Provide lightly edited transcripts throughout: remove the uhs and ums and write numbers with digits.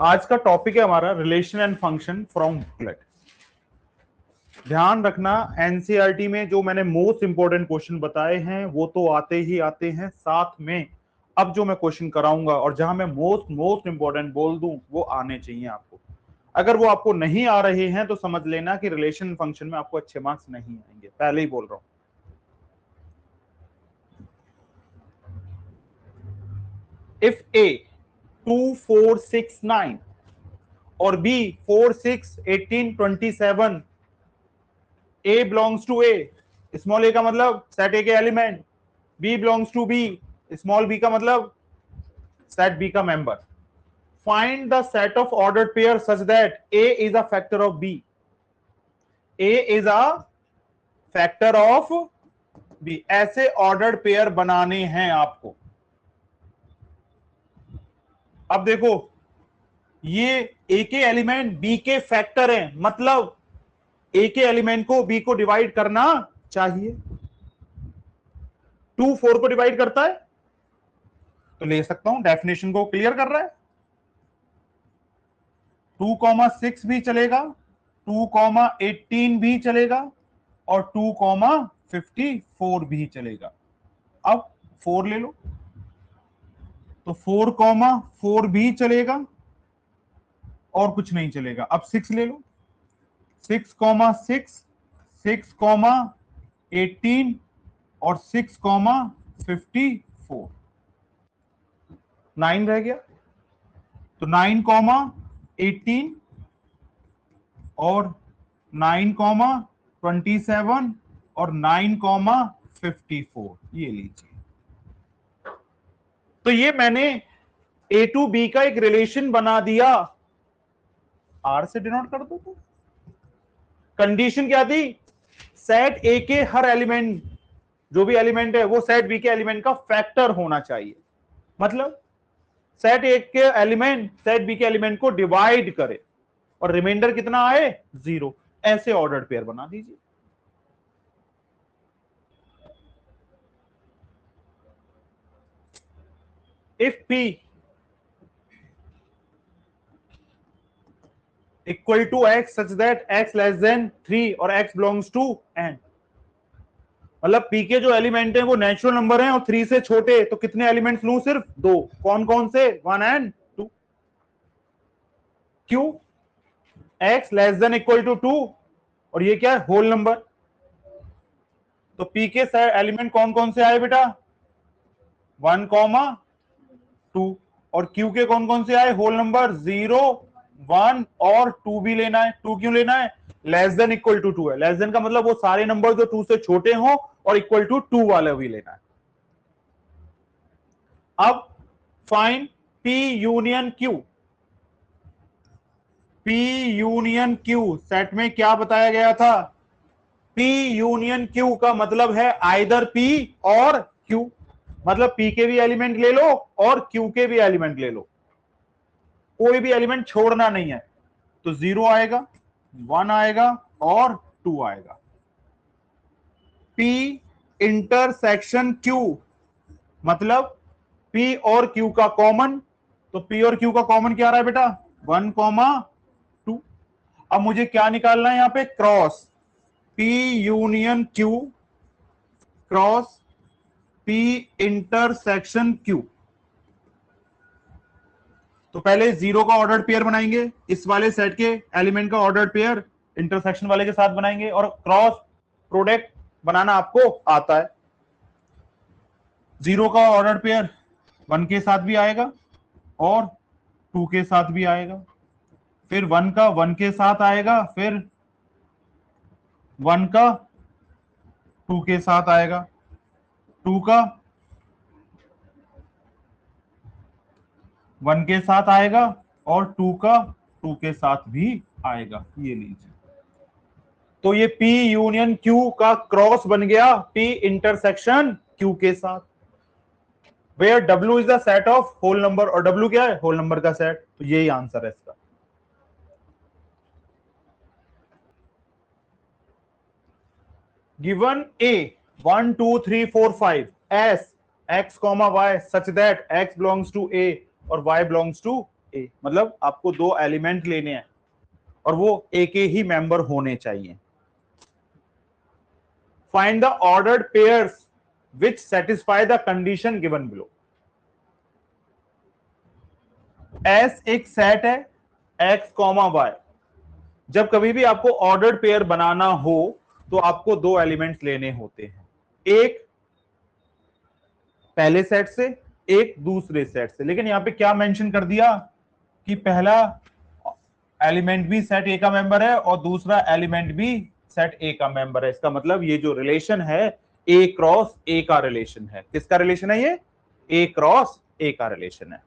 आज का टॉपिक है हमारा relation and function from booklet. ध्यान रखना, एनसीईआरटी में जो मैंने मोस्ट इंपोर्टेंट क्वेश्चन बताए हैं वो तो आते ही आते हैं, साथ में अब जो मैं क्वेश्चन कराऊंगा और जहां मैं मोस्ट इंपोर्टेंट बोल दूं वो आने चाहिए आपको। अगर वो आपको नहीं आ रहे हैं तो समझ लेना कि रिलेशन फंक्शन में आपको अच्छे मार्क्स नहीं आएंगे, पहले ही बोल रहा हूं। इफ ए 2 4 6 9 और B 4 6 18 27, a belongs to A, small a का मतलब सेट ए के element, b belongs to B, small b का मतलब सेट बी का member. Find the set of ordered pair such that a is a factor of b, a is a factor of b. ऐसे ordered pair बनाने हैं आपको। अब देखो, ये ए के एलिमेंट बी के फैक्टर हैं, मतलब ए के एलिमेंट को बी को डिवाइड करना चाहिए। 2 4 को डिवाइड करता है तो ले सकता हूं, डेफिनेशन को क्लियर कर रहा है। 2,6 भी चलेगा, 2,18 भी चलेगा और 2,54 भी चलेगा। अब 4 ले लो तो 4,4 भी चलेगा और कुछ नहीं चलेगा। अब 6 ले लो, 6,6, 6,18 और 6,54, 9 रह गया। तो 9,18 और 9,27 और 9,54, ये लीजिए। तो ये मैंने ए टू बी का एक रिलेशन बना दिया। आर से डिनोट कर दो। तो कंडीशन क्या थी? सेट ए के हर एलिमेंट, जो भी एलिमेंट है वो सेट बी के एलिमेंट का फैक्टर होना चाहिए। मतलब सेट ए के एलिमेंट सेट बी के एलिमेंट को डिवाइड करे और रिमाइंडर कितना आए? 0। ऐसे ऑर्डर्ड पेयर बना दीजिए। If P equal to x such that x less than 3 और एक्स बिलोंग्स टू एन, मतलब पी के जो एलिमेंट है वो नेचुरल नंबर है और 3 से छोटे, तो कितने एलिमेंट्स लूं? सिर्फ 2। कौन कौन से? 1 एंड 2। क्यों? X less than equal to 2 और ये क्या है? Whole number. तो पी के एलिमेंट कौन कौन से आए बेटा? 1,2। और क्यू के कौन कौन से आए? होल नंबर 0 1 और 2 भी लेना है। 2 क्यों लेना है? लेस देन इक्वल टू 2 है। लेस देन का मतलब वो सारे नंबर जो 2 से छोटे हो, और इक्वल टू 2 वाले भी लेना है। अब find P union Q. P union Q set में क्या बताया गया था? पी यूनियन क्यू का मतलब है आइदर पी और क्यू, मतलब पी के भी एलिमेंट ले लो और क्यू के भी एलिमेंट ले लो, कोई भी एलिमेंट छोड़ना नहीं है। तो 0 आएगा, 1 आएगा और 2 आएगा। पी इंटरसेक्शन क्यू, मतलब पी और क्यू का कॉमन। तो पी और क्यू का कॉमन क्या आ रहा है बेटा? 1,2। अब मुझे क्या निकालना है यहां पे? Cross P union Q cross P intersection Q. तो पहले 0 का ऑर्डर्ड पेयर बनाएंगे, इस वाले सेट के एलिमेंट का ऑर्डर्ड पेयर इंटरसेक्शन वाले के साथ बनाएंगे, और क्रॉस प्रोडक्ट बनाना आपको आता है। 0 का ऑर्डर्ड पेयर 1 के साथ भी आएगा और 2 के साथ भी आएगा, फिर 1 का 1 के साथ आएगा, फिर 1 का 2 के साथ आएगा, 2 का 1 के साथ आएगा और 2 का 2 के साथ भी आएगा। ये लीजिए, तो ये P यूनियन Q का क्रॉस बन गया P इंटरसेक्शन Q के साथ। Where W is the set of whole number, और W क्या है? होल नंबर का सेट। तो यही आंसर है इसका। Given A 1 2 3 4 5 S x, y such that x belongs to A और y belongs to ए, मतलब आपको दो एलिमेंट लेने हैं और वो ए के ही मेंबर होने चाहिए। Find the ordered pairs which satisfy the condition given below. S एक सेट है एक्स कॉमा वाई। जब कभी भी आपको ऑर्डर्ड पेयर बनाना हो तो आपको दो एलिमेंट्स लेने होते हैं, एक पहले सेट से एक दूसरे सेट से। लेकिन यहां पे क्या मेंशन कर दिया कि पहला एलिमेंट भी सेट ए का मेंबर है और दूसरा एलिमेंट भी सेट ए का मेंबर है। इसका मतलब ये जो रिलेशन है ए क्रॉस ए का रिलेशन है। किसका रिलेशन है ये? ए क्रॉस ए का रिलेशन है।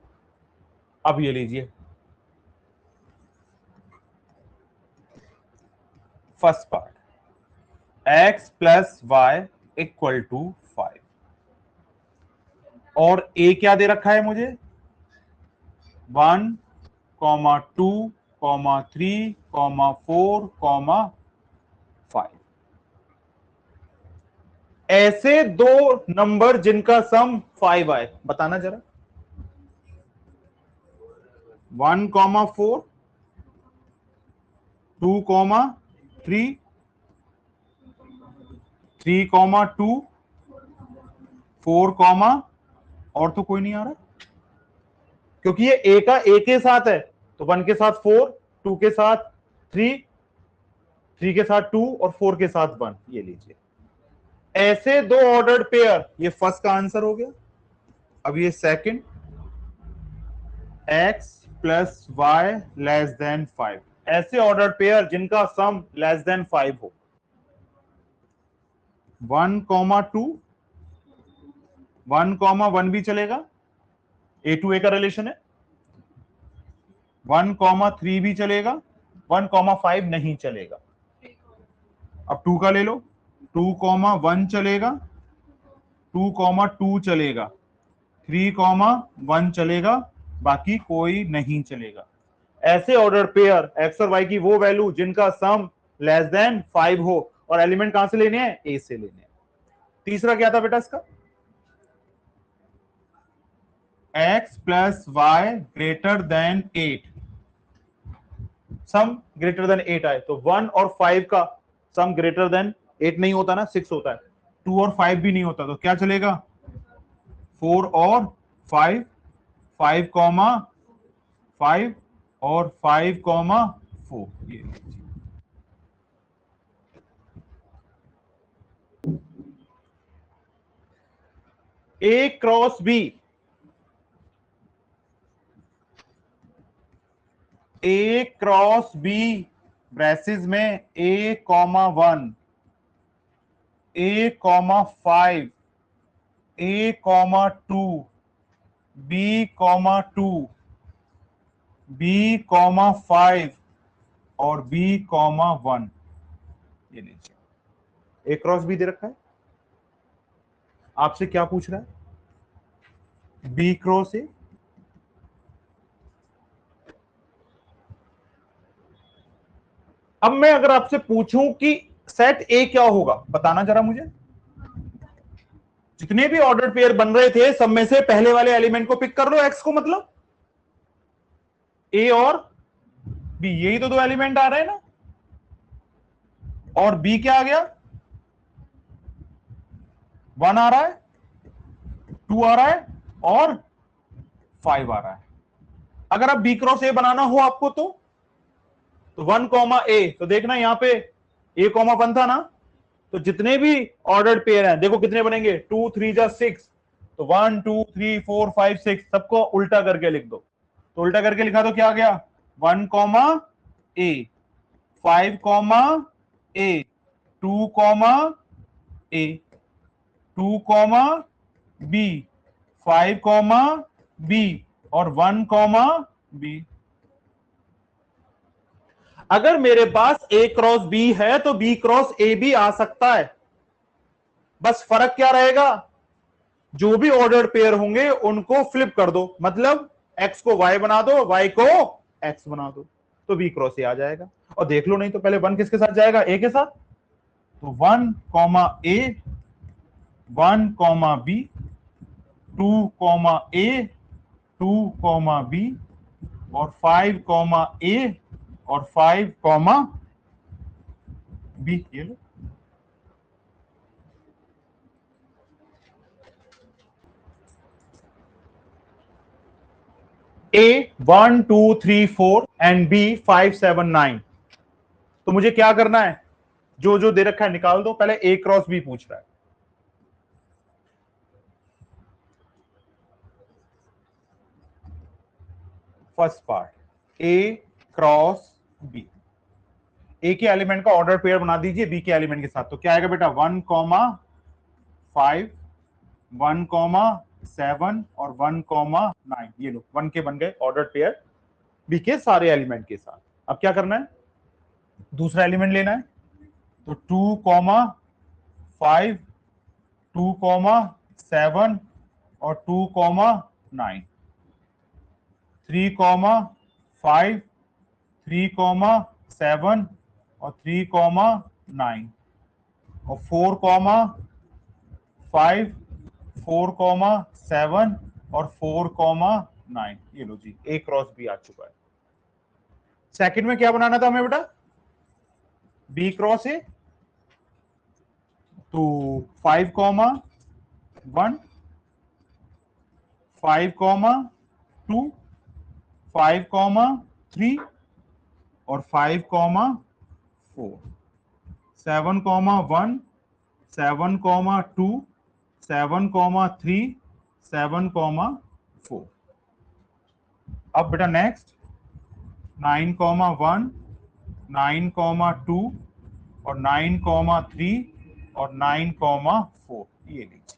अब ये लीजिए first part, x plus y equal to 5 और a क्या दे रखा है मुझे? 1, 2, 3, 4, 5। ऐसे दो नंबर जिनका सम 5 आए, बताना जरा। 1, 4, 2, 3, 3, 2, 4, और तो कोई नहीं आ रहा क्योंकि ये ए का ए के साथ है, तो 1 के साथ 4, 2 के साथ 3, 3 के साथ 2 और 4 के साथ 1। ये लीजिए ऐसे दो ऑर्डर्ड पेयर, ये फर्स्ट का आंसर हो गया। अब ये second, x plus y less than 5, ऐसे ऑर्डर्ड पेयर जिनका सम लेस देन 5 हो। 1, 2, 1, 1 भी चलेगा, ए टू ए का रिलेशन है। 1, 3 भी चलेगा, 1, 5 नहीं चलेगा। अब 2 का ले लो, 2, 1 चलेगा, 2, 2 चलेगा, 3, 1 चलेगा, बाकी कोई नहीं चलेगा। ऐसे ऑर्डर पेयर एक्स और वाई की वो वैल्यू जिनका सम लेस देन 5 हो, और एलिमेंट कहां से लेने हैं? ए से लेने हैं। तीसरा क्या था बेटा इसका? x plus y greater than 8, sum greater than 8 आए तो 1 और 5 का सम ग्रेटर देन 8 नहीं होता ना, 6 होता है। 2 और 5 भी नहीं होता, तो क्या चलेगा? 4 और 5, 5, 5 और 5, 4। ये ए क्रॉस बी, ए क्रॉस बी ब्रैसेस में a, 1, a, 5, a, 2, b, 2, b, 5 और b, 1। ये लीजिए ए क्रॉस बी दे रखा है। आपसे क्या पूछ रहा है? B cross A. अब मैं अगर आपसे पूछूं कि सेट ए क्या होगा, बताना जरा मुझे। जितने भी ऑर्डर पेयर बन रहे थे सब में से पहले वाले एलिमेंट को पिक कर लो, एक्स को, मतलब ए और बी, यही तो दो एलिमेंट आ रहे हैं ना। और बी क्या आ गया? 1 आ रहा है, 2 आ रहा है और 5 आ रहा है। अगर आप बी क्रॉस ए बनाना हो आपको तो 1, ए, तो देखना यहां पे ए, 1 था ना, तो जितने भी ऑर्डर्ड पेयर हैं देखो कितने बनेंगे? 2, 3 जा 6, तो 1, 2, 3, 4, 5, 6 सबको उल्टा करके लिख दो। तो उल्टा करके लिखा तो क्या आ गया? 1, ए, 5, ए, 2, ए, 2, बी, 5, बी और 1, बी। अगर मेरे पास ए क्रॉस बी है तो बी क्रॉस ए भी आ सकता है। बस फर्क क्या रहेगा? जो भी ऑर्डर्ड पेयर होंगे उनको फ्लिप कर दो, मतलब एक्स को वाई बना दो, वाई को एक्स बना दो, तो बी क्रॉस ए आ जाएगा। और देख लो, नहीं तो पहले 1 किसके साथ जाएगा? ए के साथ। तो 1, ए, 1, बी, 2, ए, 2, बी और 5 कॉमा ए और 5 कॉमा बी। ये लो ए 1 2 3 4 एंड बी 5 7 9। तो मुझे क्या करना है, जो जो दे रखा है निकाल दो। पहले ए क्रॉस बी पूछ रहा है। First part A cross B, A के एलिमेंट का ऑर्डर पेयर बना दीजिए बी के एलिमेंट के साथ। तो क्या आएगा बेटा, 1 कॉमा 5, 1 कॉमा 7 और 1 कॉमा 9। ये लो 1 के बन गए ऑर्डर पेयर बी के सारे एलिमेंट के साथ। अब क्या करना है, दूसरा एलिमेंट लेना है। तो 2 कॉमा 5, 2 कॉमा 7 और 2 कॉमा 9, 3 कॉमा 5, 3 कॉमा 7 और 3 कॉमा 9 और 4 कॉमा 5, 4 कॉमा 7 और 4 कॉमा 9। ये लो जी, ए क्रॉस बी आ चुका है। सेकंड में क्या बनाना था हमें बेटा, बी क्रॉस ए। तो 5 कॉमा 1, 5 कॉमा 2, 5 कॉमा 3 और 5 comma 4, 7 comma 1, 7 comma 2, 7 comma 3, 7 comma 4। अब बेटा नेक्स्ट 9 कॉमा 1, 9 कॉमा 2 और 9 कॉमा 3 और 9 कॉमा 4। ये लीजिए,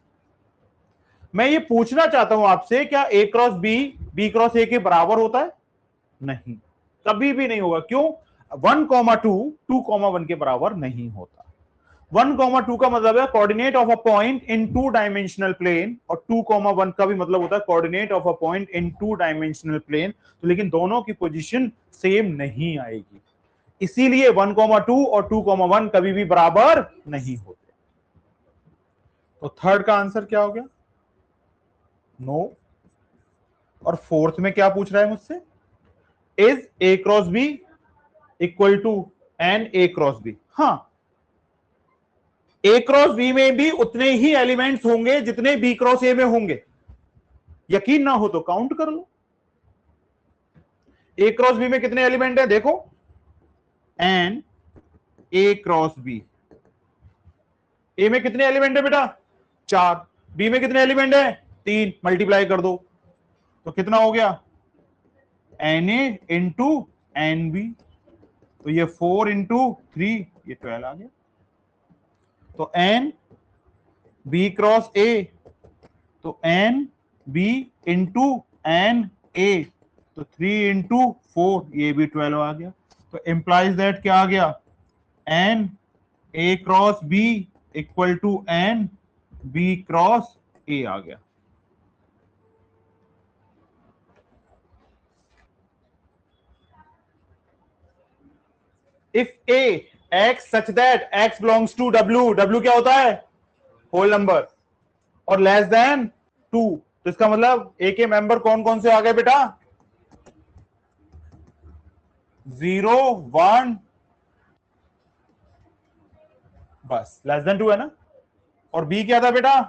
मैं ये पूछना चाहता हूं आपसे, क्या A cross B B cross A के बराबर होता है? नहीं, कभी भी नहीं होगा। क्यों? 1 कॉमा 2 2 कॉमा 1 के बराबर नहीं होता। 1 कॉमा 2 का मतलब है coordinate of a point in 2 dimensional plane, और 2 कॉमा 1 का भी मतलब होता है coordinate of a point in 2 dimensional plane. तो लेकिन दोनों की पोजीशन सेम नहीं आएगी, इसीलिए 1 कॉमा 2 और 2 कॉमा 1 कभी भी बराबर नहीं होते। तो थर्ड का आंसर क्या हो गया, नो। और फोर्थ में क्या पूछ रहा है मुझसे, is A cross B equal to n A cross B. हाँ, ए क्रॉस बी में भी उतने ही एलिमेंट्स होंगे जितने बी क्रॉस ए में होंगे। यकीन ना हो तो काउंट कर लो, ए क्रॉस बी में कितने एलिमेंट है देखो, एन ए क्रॉस बी। ए में कितने एलिमेंट है बेटा, 4। बी में कितने एलिमेंट है, 3। मल्टीप्लाई कर दो तो कितना हो गया, n A into n B. तो ये 4 इंटू 3, ये 12 आ गया। तो एन बी क्रॉस ए, तो n B into n A, तो 3 इंटू 4, ये भी 12 आ गया। तो इंप्लाइज दैट क्या आ गया, n A cross B equal to n B cross A आ गया। If A x such that x belongs to W, W क्या होता है, होल नंबर, और लेस देन 2, तो इसका मतलब ए के मेंबर कौन कौन से आ गए बेटा, 0 1, बस लेस देन 2 है ना। और बी क्या था बेटा,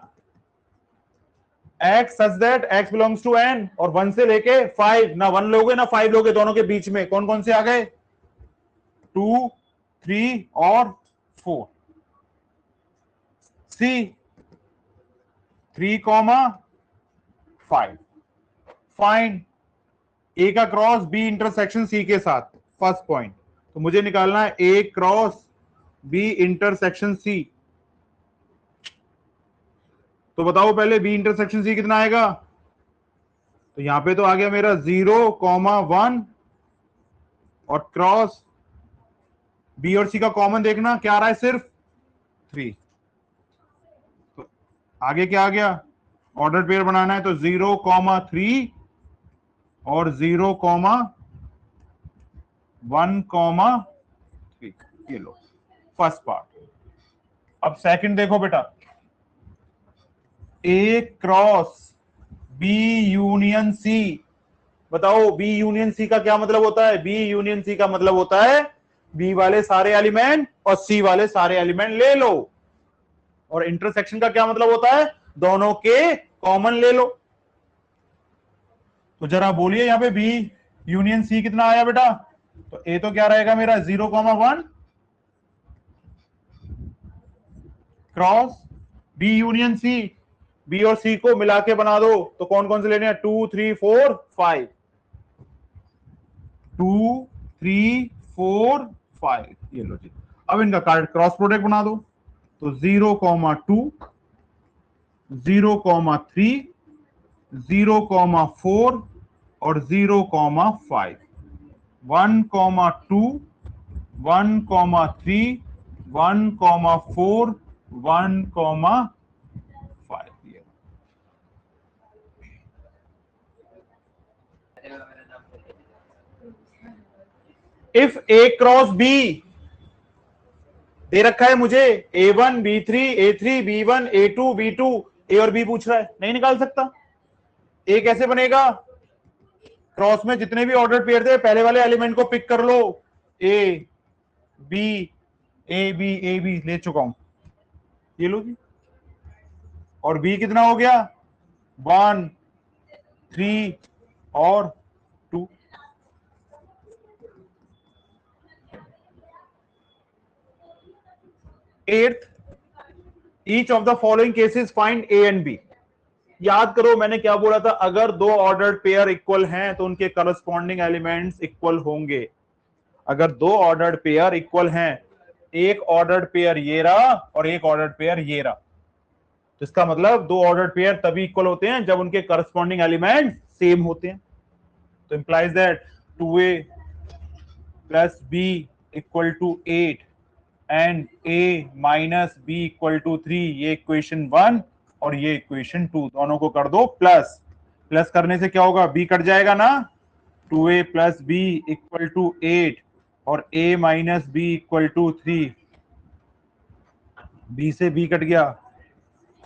x such that x belongs to N, और 1 से लेके 5, ना 1 लोगे ना 5 लोगे, दोनों के बीच में कौन कौन से आ गए, 2 3 और 4। सी 3 कॉमा 5, फाइंड ए का क्रॉस बी इंटरसेक्शन सी के साथ। फर्स्ट पॉइंट, तो मुझे निकालना है ए क्रॉस बी इंटरसेक्शन सी। तो बताओ पहले बी इंटरसेक्शन सी कितना आएगा। तो यहां पे तो आ गया मेरा 0 कॉमा 1, और क्रॉस बी और सी का कॉमन देखना क्या आ रहा है, सिर्फ 3। तो आगे क्या आ गया, ऑर्डर पेयर बनाना है, तो 0 कॉमा 3 और 0 कॉमा 1 कॉमा 3। ये लो फर्स्ट पार्ट। अब सेकंड देखो बेटा, ए क्रॉस बी यूनियन सी, बताओ बी यूनियन सी का क्या मतलब होता है? बी यूनियन सी का मतलब होता है बी वाले सारे एलिमेंट और सी वाले सारे एलिमेंट ले लो। और इंटरसेक्शन का क्या मतलब होता है? दोनों के कॉमन ले लो। तो जरा बोलिए यहां पे बी यूनियन सी कितना आया बेटा? तो ए तो क्या रहेगा मेरा 0,1 cross B union C. B और सी को मिला के बना दो तो कौन कौन से लेने हैं? 2 3 4 5। 2 3 4 5 ये लो जी। अब इनका क्रॉस प्रोडक्ट बना दो तो 0,2 0,3 0,4 और 0,5 1,2 1,3 1,4 1,5 ये। इफ ए क्रॉस बी दे रखा है मुझे A1 B3 A3 B1 A2 B2 ए और बी पूछ रहा है, नहीं निकाल सकता। ए कैसे बनेगा? क्रॉस में जितने भी ऑर्डर पेयर थे पहले वाले एलिमेंट को पिक कर लो। ए बी ए बी ले चुका हूं, ये लो जी। और बी कितना हो गया? 1 3 और 2। Eighth each of the following cases find A and B. याद करो मैंने क्या बोला था, अगर दो ऑर्डर्ड पेयर इक्वल हैं तो उनके करस्पॉन्डिंग एलिमेंट्स इक्वल होंगे। अगर दो ऑर्डर्ड पेयर इक्वल हैं, एक ऑर्डर्ड पेयर ये रहा और एक ऑर्डर्ड पेयर ये रहा, तो इसका मतलब दो ऑर्डर्ड पेयर तभी इक्वल होते हैं जब उनके करस्पॉन्डिंग एलिमेंट सेम होते हैं। तो implies that 2a plus b equal to 8 and a minus b equal to 3। ये इक्वेशन 1 और ये इक्वेशन 2 दोनों को कर दो प्लस। प्लस करने से क्या होगा? b कट जाएगा ना। 2a plus b equal to 8 और a minus b equal to 3। b से b कट गया,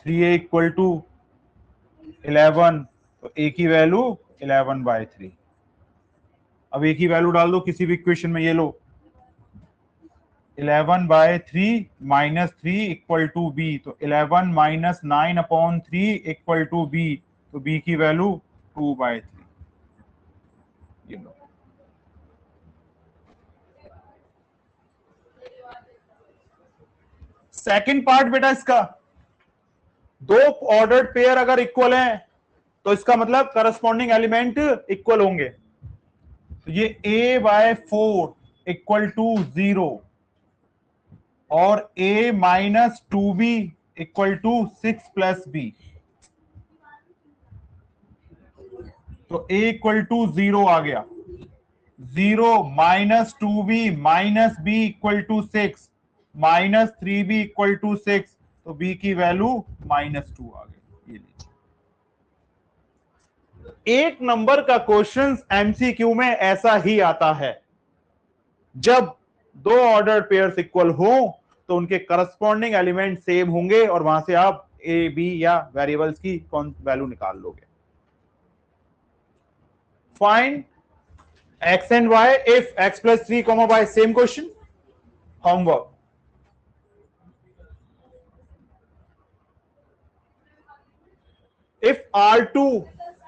3a इक्वल टू 11। तो a की वैल्यू 11/3। अब a की वैल्यू डाल दो किसी भी इक्वेशन में, ये लो 11/3 माइनस 3 इक्वल टू b। तो 11 माइनस 9/3 इक्वल टू b। तो b की वैल्यू 2/3। ये लो। सेकंड पार्ट बेटा इसका, दो ऑर्डर्ड पेयर अगर इक्वल हैं तो इसका मतलब करस्पॉन्डिंग एलिमेंट इक्वल होंगे। तो ये a/4 इक्वल टू 0 और a minus 2b equal to 6 plus b। तो a इक्वल टू 0 आ गया, 0 minus 2b minus b equal to 6 minus 3b equal to 6। तो b की वैल्यू -2 आ गई। ये लीजिए, एक नंबर का क्वेश्चन एमसीक्यू में ऐसा ही आता है, जब दो ऑर्डर पेयर्स इक्वल हो तो उनके करस्पॉन्डिंग एलिमेंट सेम होंगे और वहां से आप ए बी या वेरिएबल्स की कौन वैल्यू निकाल लोगे। Find x and y if x plus 3 comma y, same question, homework. If R2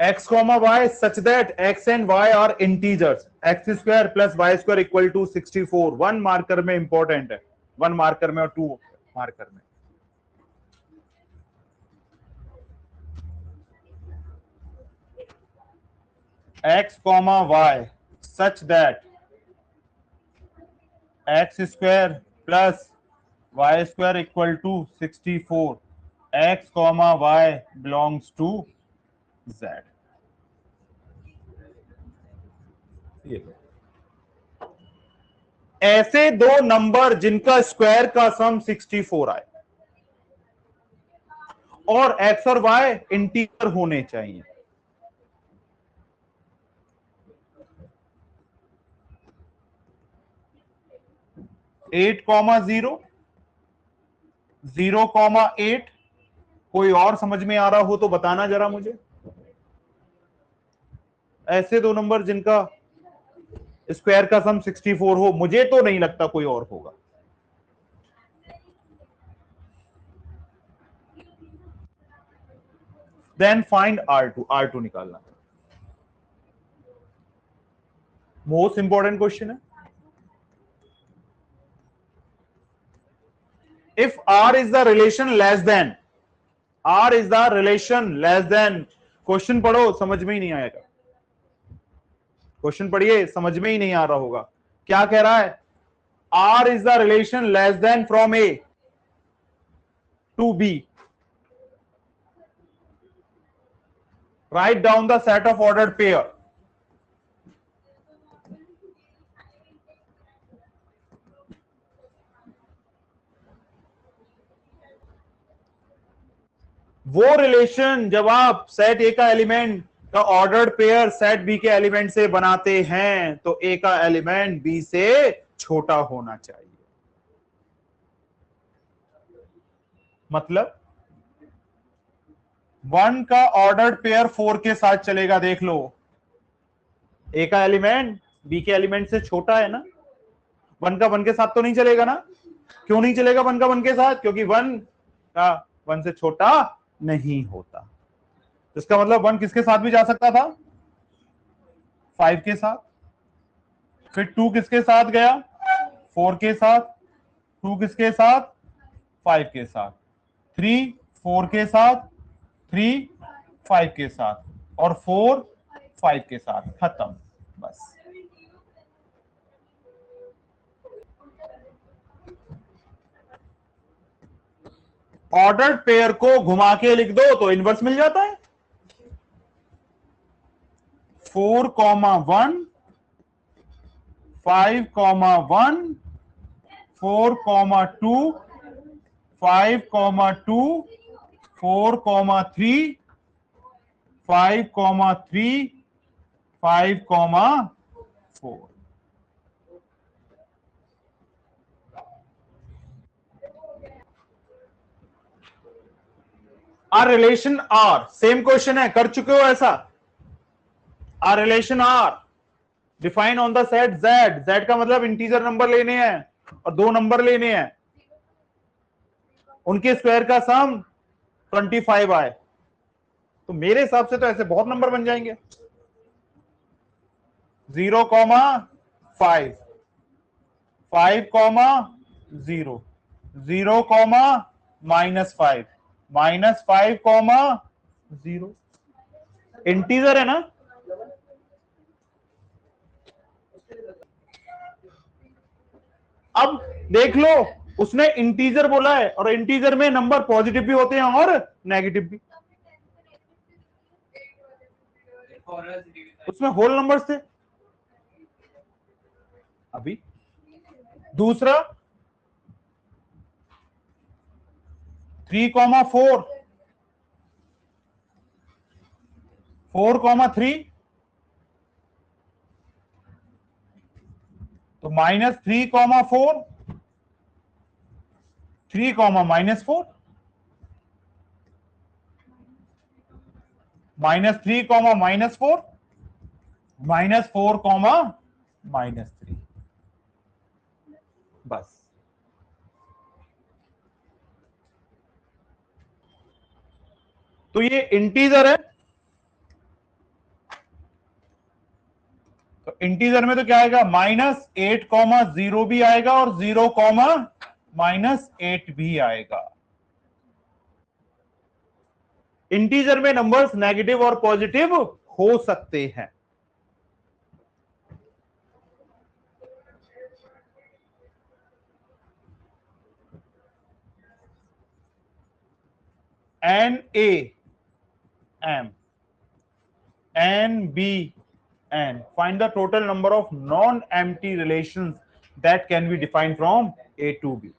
x comma y such that x and y are integers, x square plus y square equal to 64। One marker में important है, one marker में और to marker में। x comma y such that x square plus y square equal to 64, x comma y belongs to z। ऐसे दो number जिनका square का सम 64 आए और x और y इंटीजर होने चाहिए। Eight comma 0 0,8। कोई और समझ में आ रहा हो तो बताना जरा मुझे। ऐसे दो नंबर जिनका स्क्वायर का सम 64 हो, मुझे तो नहीं लगता कोई और होगा। देन फाइंड R2, R2 निकालना मोस्ट इंपॉर्टेंट क्वेश्चन है। If R is the relation less than, R is the relation less than, question पढ़ो समझ में ही नहीं आएगा, क्वेश्चन पढ़िए समझ में ही नहीं आ रहा होगा। क्या कह रहा है? R is the relation less than from A to B. Write down the set of ordered pair. वो रिलेशन जब आप सेट ए का एलिमेंट का ऑर्डर्ड पेयर सेट बी के एलिमेंट से बनाते हैं तो ए का एलिमेंट बी से छोटा होना चाहिए। मतलब 1 का ऑर्डर्ड पेयर 4 के साथ चलेगा, देख लो ए का एलिमेंट बी के एलिमेंट से छोटा है ना, 1 का 1 के साथ तो नहीं चलेगा ना। क्यों नहीं चलेगा 1 का 1 के साथ? क्योंकि 1 का 1 से छोटा नहीं होता। इसका मतलब 1 किसके साथ भी जा सकता था? 5 के साथ। फिर 2 किसके साथ गया? 4 के साथ। 2 किसके साथ? 5 के साथ। 3 4 के साथ, 3 5 के साथ, और 4 5 के साथ। खत्म, बस। ऑर्डर्ड पेयर को घुमा के लिख दो तो इनवर्स मिल जाता है। 4, 1 5, 1 4, 2 5, 2 4, 3 5, 3 5, 4। R relation R, same question है, कर चुके हो ऐसा। R relation R defined on the set Z, Z का मतलब इंटीजर नंबर लेने हैं और दो नंबर लेने हैं, उनके स्क्वायर का सम 25 आए, तो मेरे हिसाब से तो ऐसे बहुत नंबर बन जाएंगे। 0, 5 5, 0 0, -5 -5, 0। इंटीजर है ना। अब देख लो, उसने इंटीजर बोला है और इंटीजर में नंबर पॉजिटिव भी होते हैं और नेगेटिव भी। उसमें होल नंबर्स थे। अभी दूसरा 3, 4 4, 3 तो -3, 4 3, -4 -3, -4 -4, -3, बस। तो ये इंटीजर है, तो इंटीजर में तो क्या आएगा? -8, 0 भी आएगा और 0, -8 भी आएगा। इंटीजर में नंबर्स नेगेटिव और पॉजिटिव हो सकते हैं। NAM NBN, find the total number of non-empty relations that can be defined from A to B.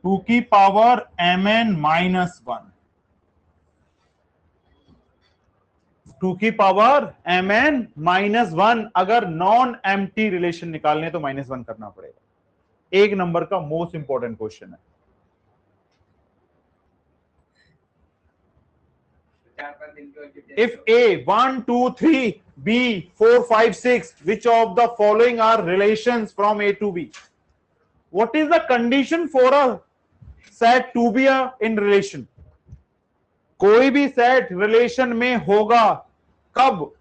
2 की पावर mn-1, 2 की पावर mn-1। अगर नॉन एम्प्टी रिलेशन निकालने तो -1 करना पड़ेगा। एक नंबर का मोस्ट इंपॉर्टेंट क्वेश्चन है। If A 1, 2, 3, B 4, 5, 6, which of the following are relations from A to B? What is the condition for a set to be in relation? कोई भी set relation में होगा कब?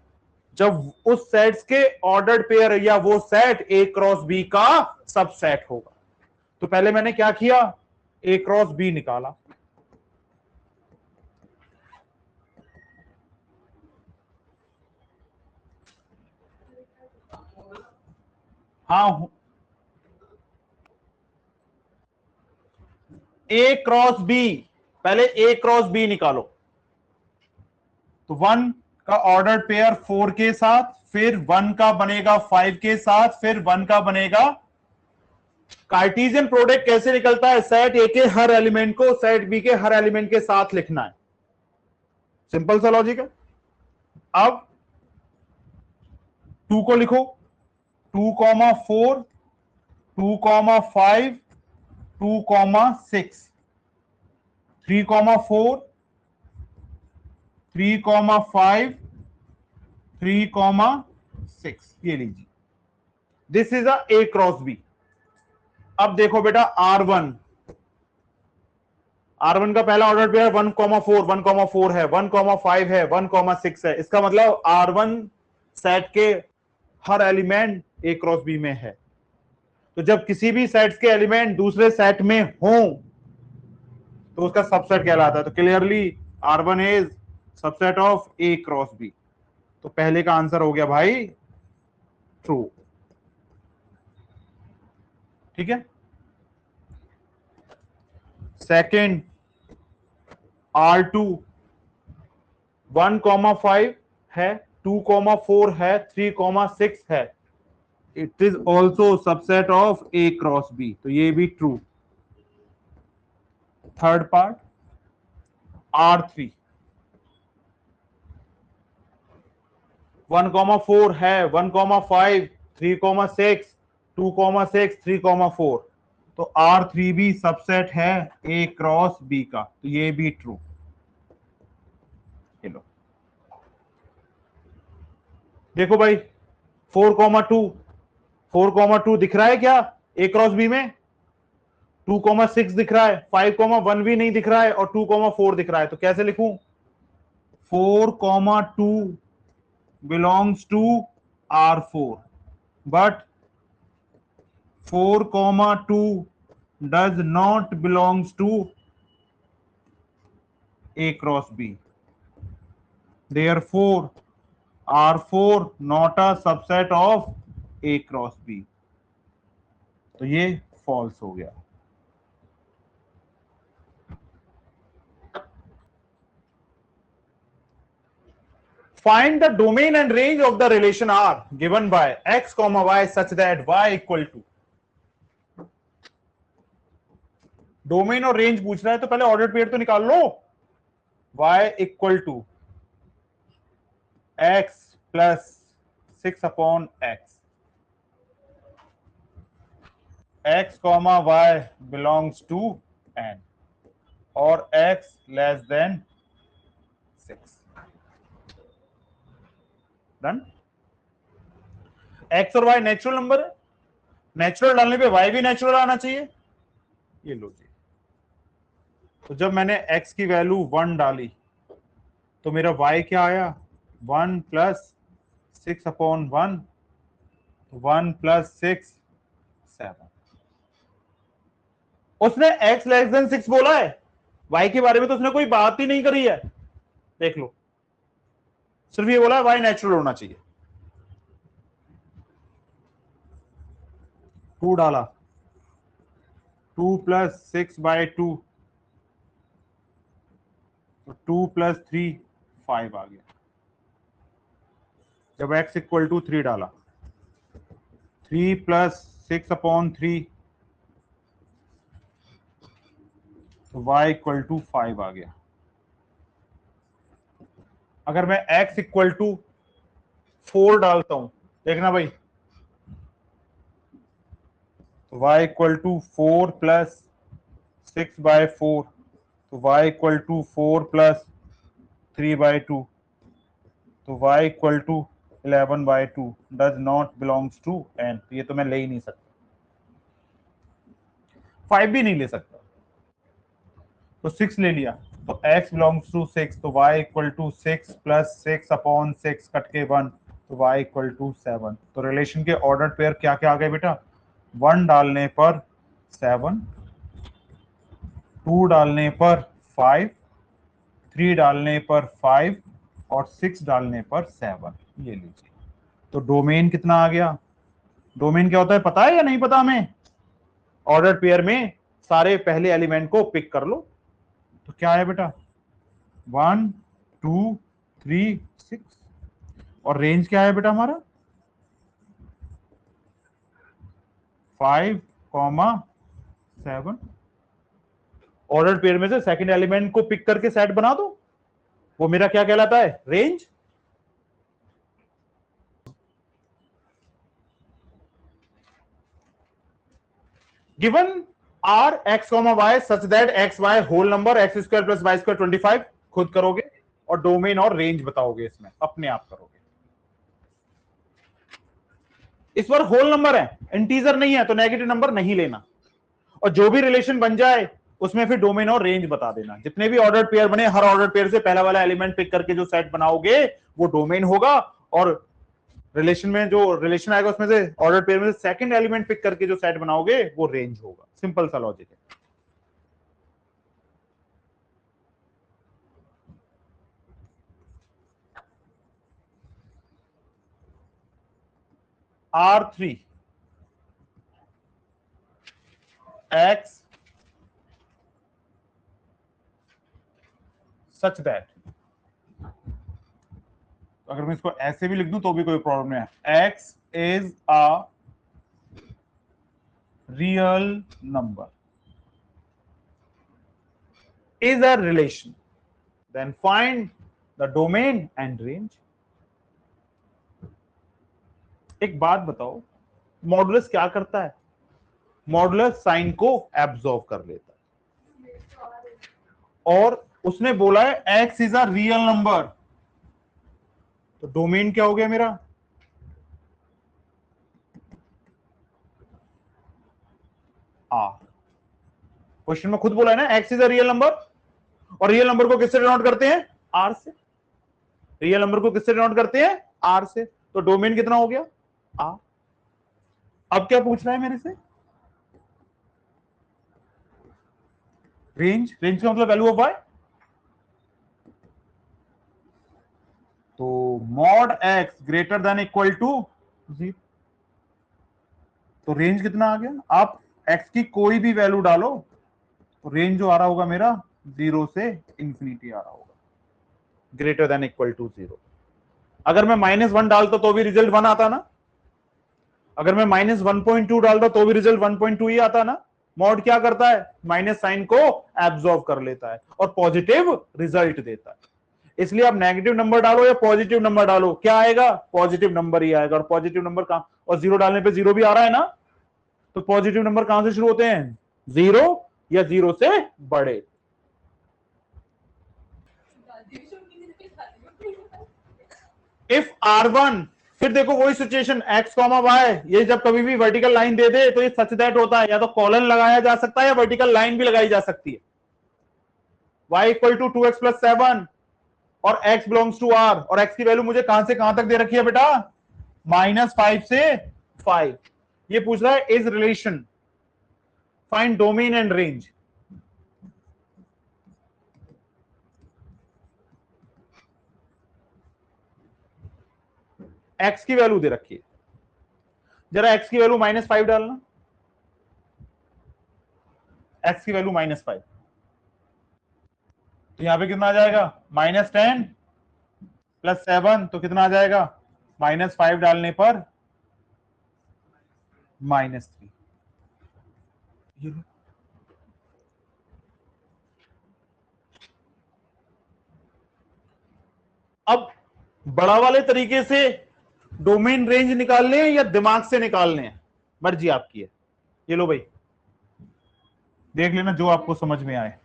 जब उस सेट्स के ऑर्डर्ड पेयर या वो सेट A क्रॉस B का सबसेट होगा। तो पहले मैंने क्या किया, A क्रॉस B निकाला। हाँ, A क्रॉस B, पहले A क्रॉस B निकालो। तो 1 का ऑर्डर पेयर 4 के साथ, फिर 1 का बनेगा 5 के साथ, फिर 1 का बनेगा। कार्टेशियन प्रोडक्ट कैसे निकलता है? सेट ए के हर एलिमेंट को सेट बी के हर एलिमेंट के साथ लिखना है। सिंपल सा लॉजिक है। अब 2 को लिखो, 2,4, 2,5, 2,6, 3,4, 3,5, 3,6, ये लीजिए। This is a A cross B. अब देखो बेटा R1 का पहला ऑर्डर पेयर 1,4, 1,4 है, 1,5 है, 1,6 है। इसका मतलब R1 सेट के हर एलिमेंट ए क्रॉस बी में है। तो जब किसी भी सेट्स के एलिमेंट दूसरे सेट में हो तो उसका सबसेट कहलाता है। तो clearly R1 is subset of A cross B. तो पहले का आंसर हो गया भाई ट्रू। ठीक है। सेकेंड R2 1,5 है, 2,4 है, 3,6 है। It is also subset of A cross B. तो ये भी ट्रू। थर्ड पार्ट R3 1,4 है, 1,5, 3,6, 2,6, 3,4। तो R3 भी सबसेट है ए क्रॉस बी का। तो ये भी ट्रू। चलो देखो भाई 4,2, 4,2 दिख रहा है क्या ए क्रॉस बी में? 2,6 दिख रहा है, 5,1 भी नहीं दिख रहा है, और 2,4 दिख रहा है। तो कैसे लिखूं? 4,2 belongs to R4, but 4,2 does not belongs to A cross B. Therefore, R4 not a subset of A cross B. तो ये फॉल्स हो गया। Find the domain and range of the relation R given by x, y such that y equal to। Domain और range पूछ रहा है तो पहले ऑर्डर पेयर तो निकाल लो। y इक्वल टू x प्लस 6/x, x, y belongs to n और x less than 6। Done. x और y नेचुरल नंबर है, नेचुरल डालने पे y भी नेचुरल आना चाहिए। ये लो जी। तो जब मैंने x की वैल्यू 1 डाली तो मेरा y क्या आया? 1 प्लस 6/1, 1 प्लस 6, 7। उसने x लेस देन 6 बोला है, y के बारे में तो उसने कोई बात ही नहीं करी है। देख लो, सिर्फ ये बोला है y नेचुरल होना चाहिए। 2 डाला, 2 प्लस 6/2, तो 2 प्लस 3, 5 आ गया। जब x इक्वल टू 3 डाला, 3 प्लस 6/3, तो y इक्वल टू 5 आ गया। अगर मैं x इक्वल टू 4 डालता हूं, देखना भाई, तो y इक्वल टू 4 प्लस 6/4, तो y इक्वल टू 4 प्लस 3/2, तो y equal to 11/2 does not belongs to n। ये तो मैं ले ही नहीं सकता, 5 भी नहीं ले सकता, तो 6 ले लिया, तो x बिलोंग्स टू 6, तो y equal to 6 plus 6/6 cut के 1, तो y इक्वल टू 7। तो रिलेशन के ऑर्डर पेयर क्या क्या आ गए बेटा? 1 डालने पर 7, 2 डालने पर 5, 3 डालने पर 5 और 6 डालने पर 7। ये लीजिए, तो डोमेन कितना आ गया? डोमेन क्या होता है पता है या नहीं पता हमें? ऑर्डर पेयर में सारे पहले एलिमेंट को पिक कर लो, तो क्या है बेटा? 1 2 3 6। और रेंज क्या है बेटा हमारा? 5, 7। ऑर्डर पेयर में से सेकंड एलिमेंट को पिक करके सेट बना दो, वो मेरा क्या कहलाता है? Range. Given R x comma y such that x y whole number x square plus y square 25, खुद करोगे, और डोमेन और रेंज बताओगे, इसमें अपने आप करोगे। इस बार होल नंबर है, इंटीजर नहीं है, तो नेगेटिव नंबर नहीं लेना, और जो भी रिलेशन बन जाए उसमें फिर डोमेन और रेंज बता देना। जितने भी ऑर्डर पेयर बने, हर ऑर्डर पेयर से पहला वाला एलिमेंट पिक करके जो सेट बनाओगे वो डोमेन होगा, और रिलेशन में जो रिलेशन आएगा उसमें से ऑर्डर पेयर में से सेकंड एलिमेंट पिक करके जो सेट बनाओगे वो रेंज होगा। सिंपल सा लॉजिक है। R3 X सच दैट, अगर मैं इसको ऐसे भी लिख दूं तो भी कोई प्रॉब्लम नहीं है। X is a real number is a relation, then find the domain and range। एक बात बताओ, मॉडुलस क्या करता है? मॉडुलस साइन को एब्जॉर्ब कर लेता है, और उसने बोला है x is a real number, तो डोमेन क्या हो गया मेरा? आ। क्वेश्चन में खुद बोला है ना x is a real number, और रियल नंबर को किससे डिनोट करते हैं? r से। रियल नंबर को किससे डिनोट करते हैं? r से। तो डोमेन कितना हो गया? आ। अब क्या पूछ रहा है मेरे से? रेंज। रेंज का मतलब वैल्यू ऑफ y। तो mod x greater than equal to 0, तो रेंज कितना आ गया? आप x की कोई भी वैल्यू डालो, तो रेंज जो आ रहा होगा मेरा 0 से इंफिनिटी आ रहा होगा, ग्रेटर देन इक्वल टू 0। अगर मैं -1 डालता तो भी रिजल्ट 1 आता ना, अगर मैं -1.2 डालता तो भी रिजल्ट 1.2 ही आता ना। मॉड क्या करता है? माइनस साइन को एब्जॉर्ब कर लेता है और पॉजिटिव रिजल्ट देता है। इसलिए आप नेगेटिव नंबर डालो या पॉजिटिव नंबर डालो, क्या आएगा? पॉजिटिव नंबर ही आएगा। और पॉजिटिव नंबर कहां? और 0 डालने पे 0 भी आ रहा है ना, तो पॉजिटिव नंबर कहां से शुरू होते हैं? 0 या 0 से बड़े। इफ R1, फिर देखो वही सिचुएशन x कॉमा वाई, ये जब कभी भी वर्टिकल लाइन दे दे तो ये सच दैट होता है, या तो कॉलन लगाया जा सकता है या वर्टिकल लाइन भी लगाई जा सकती है। y equal to 2x plus 7 और x बिलोंग्स टू r, और x की वैल्यू मुझे कहां से कहां तक दे रखी है बेटा? -5 से 5। ये पूछ रहा है is relation, find domain and range. x की वैल्यू दे रखी है, जरा x की वैल्यू -5 डालना, x की वैल्यू -5, तो यहां पे कितना आ जाएगा? -10 प्लस 7, तो कितना आ जाएगा? -5 डालने पर -3। अब बड़ा वाले तरीके से डोमेन रेंज निकालने हैं या दिमाग से निकालने हैं, मर्जी आपकी है। ये लो भाई, देख लेना जो आपको समझ में आए।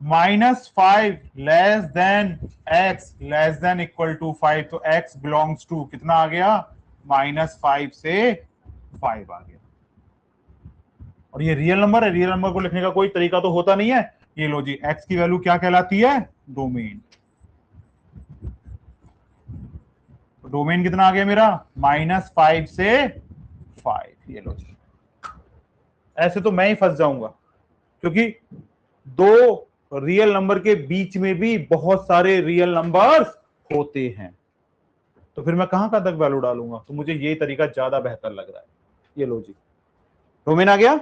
-5 less than x less than equal to 5, तो x बिलोंग्स टू कितना आ गया, -5 से 5 आ गया। और ये रियल नंबर है, रियल नंबर को लिखने का कोई तरीका तो होता नहीं है। ये लो जी, x की वैल्यू क्या कहलाती है, डोमेन। तो डोमेन कितना आ गया मेरा, -5 से 5। ये लो जी, ऐसे तो मैं ही फंस जाऊंगा, क्योंकि दो रियल नंबर के बीच में भी बहुत सारे रियल नंबर्स होते हैं, तो फिर मैं कहां का तक वैल्यू डालूंगा। तो मुझे ये तरीका ज्यादा बेहतर लग रहा है। ये लो जी, डोमेन आ गया।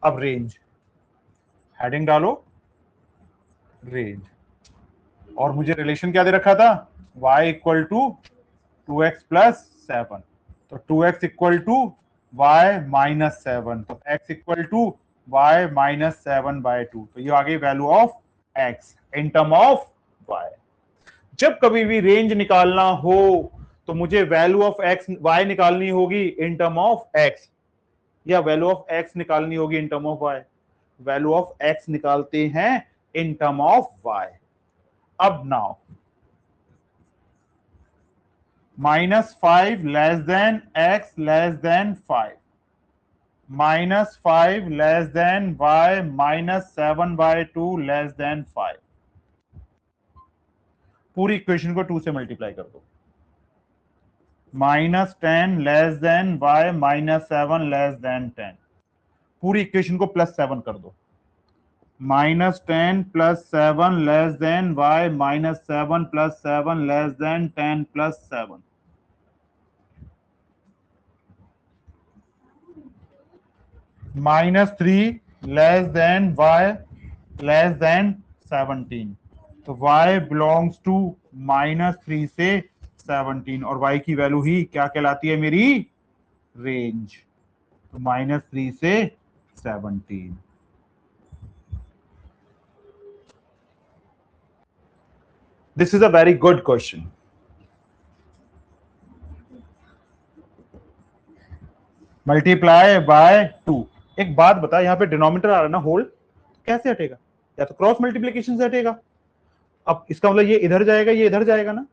अब रेंज, हेडिंग डालो रेंज, और मुझे रिलेशन क्या दे रखा था, y equal to 2x plus 7, तो 2x equal to y minus 7, तो x equal to y minus 7/2। तो ये आ गई value of x in term of y। जब कभी भी रेंज निकालना हो तो मुझे वैल्यू ऑफ x y निकालनी होगी इन टर्म ऑफ x, या वैल्यू ऑफ x निकालनी होगी इन term of y। Value of x निकालते हैं इन टर्म ऑफ y। अब now -5 less than x less than 5, -5 less then y minus 7/2 less than 5। पूरी equation को 2 से मल्टीप्लाई कर दो। -10 less than y minus 7 less than 10, पूरी इक्वेशन को +7 कर दो। -10 + 7 less than y minus 7 + 7 less than 10 + 7। -3 less than y less than 17, तो y बिलोंग्स टू -3 से 17, और y की वैल्यू ही क्या कहलाती है मेरी, रेंज। तो -3 से 17। This is a very good question. Multiply by 2। एक बात बता, यहां पे डिनोमिनेटर आ रहा है ना होल, कैसे हटेगा, या तो क्रॉस मल्टीप्लीकेशन से हटेगा। अब इसका मतलब ये इधर जाएगा, ये इधर जाएगा ना,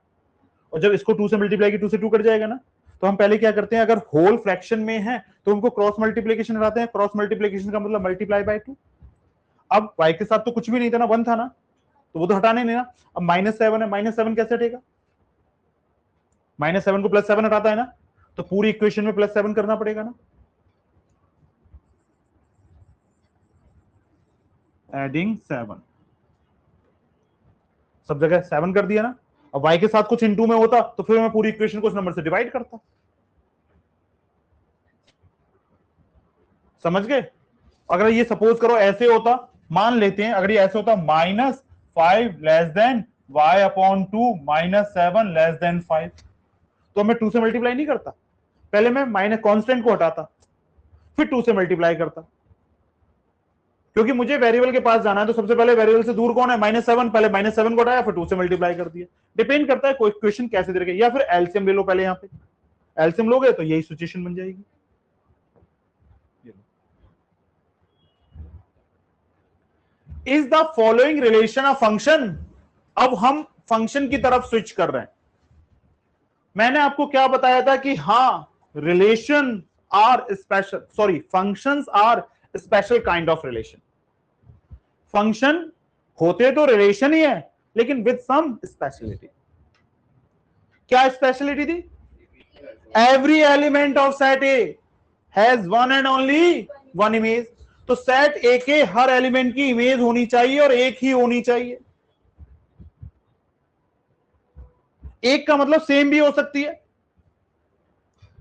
और जब इसको 2 से मल्टीप्लाई की 2 से 2 कट जाएगा ना। तो हम पहले क्या करते हैं, अगर होल फ्रैक्शन में है तो उनको क्रॉस मल्टीप्लीकेशन हटाते हैं। क्रॉस मल्टीप्लीकेशन का मतलब मल्टीप्लाई बाय 2। अब y के साथ तो कुछ भी नहीं था ना, 1 था ना, तो वो तो हटाने नहीं ना। अब -7 है, -7 कैसे हटेगा, -7 को +7 हटाता है ना, तो पूरी इक्वेशन में +7 करना पड़ेगा ना, एडिंग 7। सब जगह 7 कर दिया ना। अब y के साथ कुछ इनटू में होता तो फिर मैं पूरी इक्वेशन को उस नंबर से डिवाइड करता। समझ गए। अगर ये सपोज करो ऐसे होता, मान लेते हैं अगर ये ऐसे होता, -5 less then y/2 -7 less than 5, तो मैं 2 से मल्टीप्लाई नहीं करता, पहले मैं माइनस कांस्टेंट को हटाता, फिर 2 से मल्टीप्लाई करता। क्योंकि मुझे वेरिएबल के पास जाना है, तो सबसे पहले वेरिएबल से दूर कौन है, -7, पहले -7 को हटाया, फिर 2 से मल्टीप्लाई कर दिया। डिपेंड करता है कोई क्वेश्चन कैसे दे रखे, या फिर एलसीएम ले लो पहले। यहां पे एलसीएम लोगे तो यही सिचुएशन बन जाएगी। Is the following relation a function. अब हम फंक्शन की तरफ स्विच कर रहे हैं। मैंने आपको क्या बताया था कि हाँ, relation are special, sorry, functions are special kind of relation. Function होते तो रिलेशन ही है, लेकिन विद सम स्पेशलिटी। क्या स्पेशलिटी थी, every element of set A has one and only one image. तो सेट ए के हर एलिमेंट की इमेज होनी चाहिए और एक ही होनी चाहिए। एक का मतलब सेम भी हो सकती है,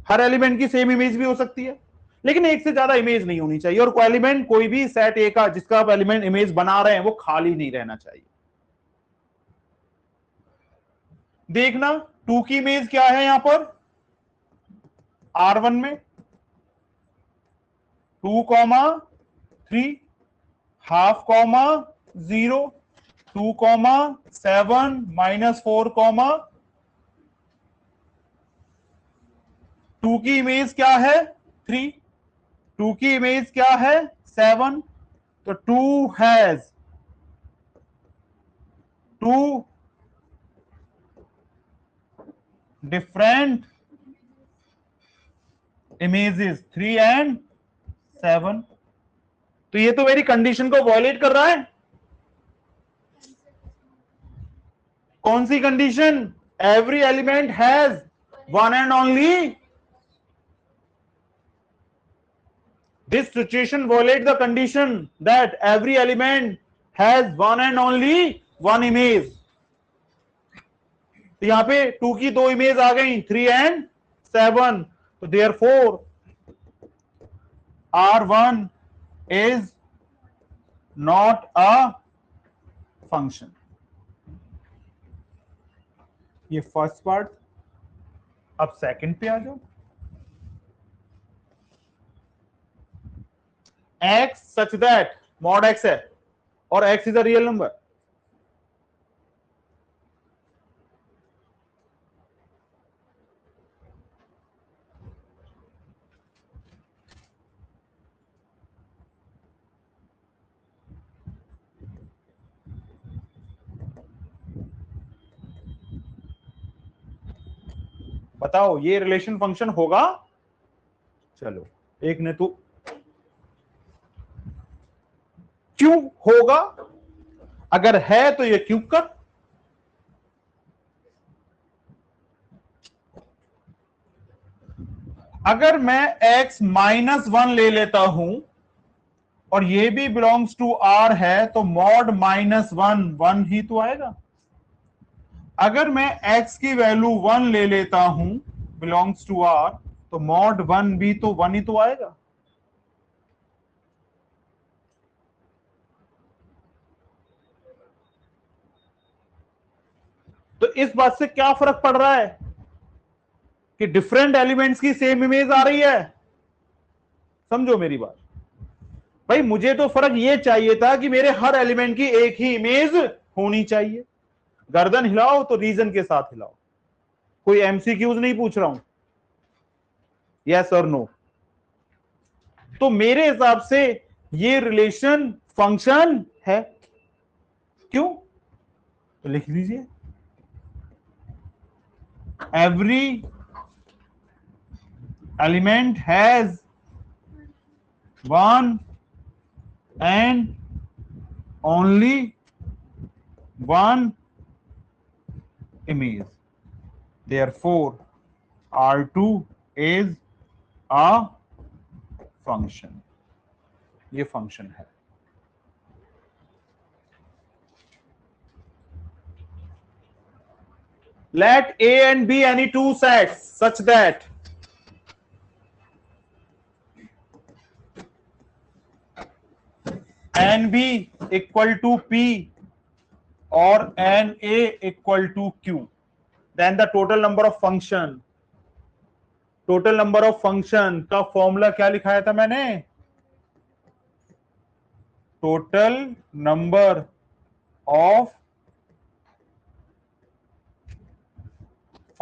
हर एलिमेंट की सेम इमेज भी हो सकती है, लेकिन एक से ज्यादा इमेज नहीं होनी चाहिए। और कोई एलिमेंट, कोई भी सेट ए का जिसका आप एलिमेंट इमेज बना रहे हैं, वो खाली नहीं रहना चाहिए। देखना 2 की इमेज क्या है, यहां पर R1 में 2, 3, ½ 0, 2, 7 माइनस 4, 2 की इमेज क्या है 3, 2 की इमेज क्या है 7, तो 2 हैज 2 डिफरेंट इमेजेस 3 एंड 7। तो ये तो मेरी कंडीशन को वॉयलेट कर रहा है। कौन सी condition? Every element has one and only. This situation violates the condition that every element has one and only one image. तो यहां पे 2 की 2 इमेज आ गई 3 एंड 7, तो therefore R1 is not a function। ये फर्स्ट पार्ट। अब second पे आ जाओ। x such that mod x है और x is a real number। बताओ ये रिलेशन फंक्शन होगा? चलो एक ने तो क्यों होगा? अगर है तो ये क्यूब कर। अगर मैं x -1 ले लेता हूं और ये भी बिलोंग्स टू R है तो मॉड -1 1 ही तो आएगा। अगर मैं x की वैल्यू 1 ले लेता हूं बिलोंग्स टू R तो मॉड 1 भी तो 1 ही तो आएगा। तो इस बात से क्या फर्क पड़ रहा है कि डिफरेंट एलिमेंट्स की सेम इमेज आ रही है? समझो मेरी बात भाई। मुझे तो फर्क ये चाहिए था कि मेरे हर एलिमेंट की एक ही इमेज होनी चाहिए। गर्दन हिलाओ तो रीजन के साथ हिलाओ। कोई एमसीक्यूज नहीं पूछ रहा हूं, यस और नो। तो मेरे हिसाब से ये रिलेशन फंक्शन है। क्यों? तो लिख लीजिए every element has one and only one image, therefore R2 is a function। ये फंक्शन है। Let A and B any two sets such that NB equal to P or NA equal to Q, then the total number of function का formula क्या लिखाया था मैंने? Total number of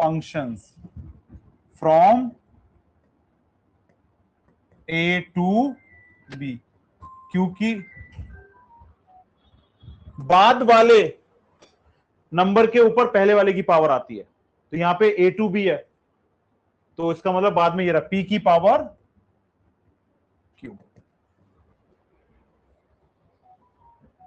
functions from A to B, क्योंकि बाद वाले number के ऊपर पहले वाले की पावर आती है। तो यहां पे A to B है तो इसका मतलब बाद में ये रहा P की पावर